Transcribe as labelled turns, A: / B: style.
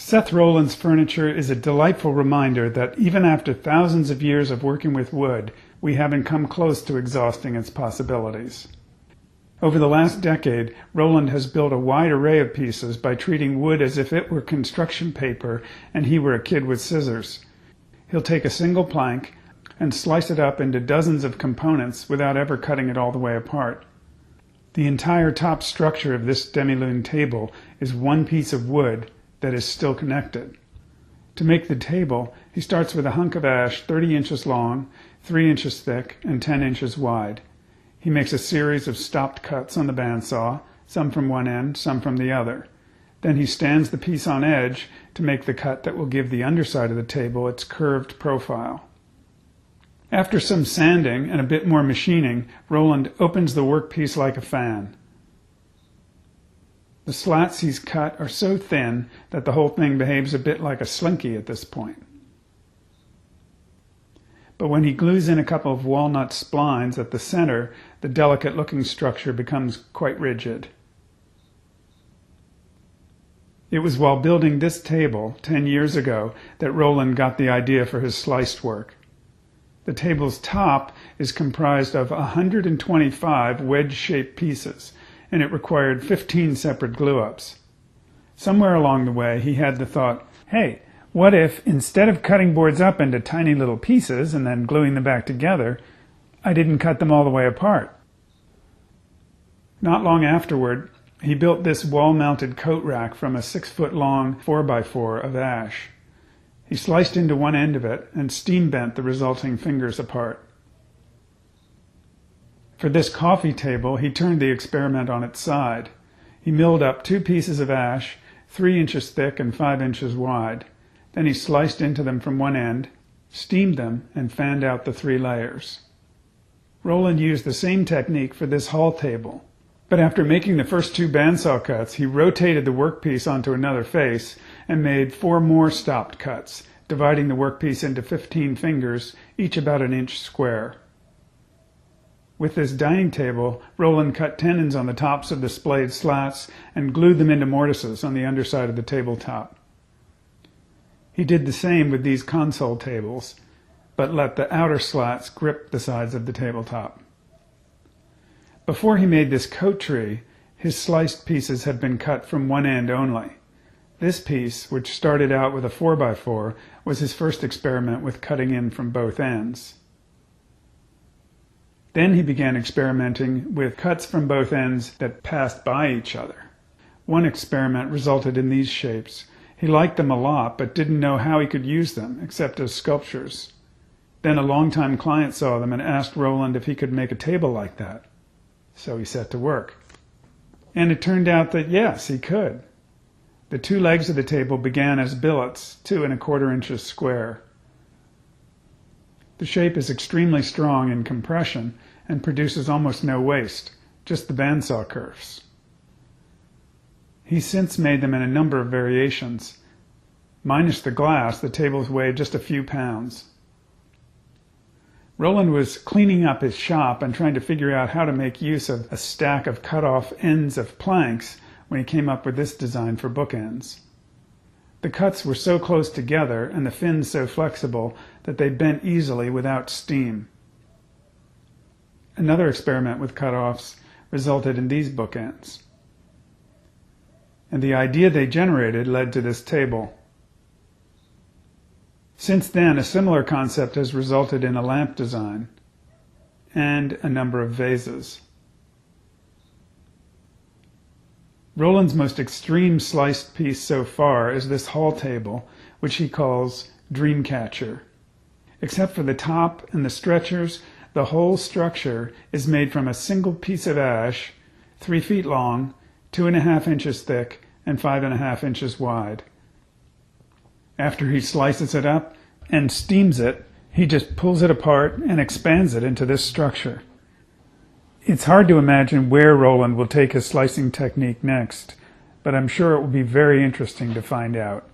A: Seth Rolland's furniture is a delightful reminder that even after thousands of years of working with wood, we haven't come close to exhausting its possibilities. Over the last decade, Rolland has built a wide array of pieces by treating wood as if it were construction paper and he were a kid with scissors. He'll take a single plank and slice it up into dozens of components without ever cutting it all the way apart. The entire top structure of this demi-lune table is one piece of wood that is still connected. To make the table, he starts with a hunk of ash 30 inches long, 3 inches thick, and 10 inches wide. He makes a series of stopped cuts on the bandsaw, some from one end, some from the other. Then he stands the piece on edge to make the cut that will give the underside of the table its curved profile. After some sanding and a bit more machining, Rolland opens the workpiece like a fan. The slats he's cut are so thin that the whole thing behaves a bit like a slinky at this point. But when he glues in a couple of walnut splines at the center, the delicate-looking structure becomes quite rigid. It was while building this table 10 years ago that Rolland got the idea for his sliced work. The table's top is comprised of 125 wedge-shaped pieces, and it required 15 separate glue-ups. Somewhere along the way, he had the thought, hey, what if, instead of cutting boards up into tiny little pieces and then gluing them back together, I didn't cut them all the way apart? Not long afterward, he built this wall-mounted coat rack from a 6-foot-long 4x4 of ash. He sliced into one end of it and steam bent the resulting fingers apart. For this coffee table, he turned the experiment on its side. He milled up 2 pieces of ash, 3 inches thick and 5 inches wide. Then he sliced into them from one end, steamed them, and fanned out the 3 layers. Rolland used the same technique for this hall table. But after making the first 2 bandsaw cuts, he rotated the workpiece onto another face and made 4 more stopped cuts, dividing the workpiece into 15 fingers, each about an inch square. With this dining table, Rolland cut tenons on the tops of the splayed slats and glued them into mortises on the underside of the tabletop. He did the same with these console tables, but let the outer slats grip the sides of the tabletop. Before he made this coat tree, his sliced pieces had been cut from one end only. This piece, which started out with a 4x4, was his first experiment with cutting in from both ends. Then he began experimenting with cuts from both ends that passed by each other. One experiment resulted in these shapes. He liked them a lot, but didn't know how he could use them, except as sculptures. Then a longtime client saw them and asked Rolland if he could make a table like that. So he set to work. And it turned out that yes, he could. The 2 legs of the table began as billets, 2 1/4 inches square. The shape is extremely strong in compression and produces almost no waste, just the bandsaw curves. He's since made them in a number of variations. Minus the glass, the tables weigh just a few pounds. Rolland was cleaning up his shop and trying to figure out how to make use of a stack of cut-off ends of planks when he came up with this design for bookends. The cuts were so close together and the fins so flexible that they bent easily without steam. Another experiment with cut-offs resulted in these bookends. And the idea they generated led to this table. Since then, a similar concept has resulted in a lamp design and a number of vases. Rolland's most extreme sliced piece so far is this hall table, which he calls Dreamcatcher. Except for the top and the stretchers, the whole structure is made from a single piece of ash, 3 feet long, 2.5 inches thick, and 5.5 inches wide. After he slices it up and steams it, he just pulls it apart and expands it into this structure. It's hard to imagine where Rolland will take his slicing technique next, but I'm sure it will be very interesting to find out.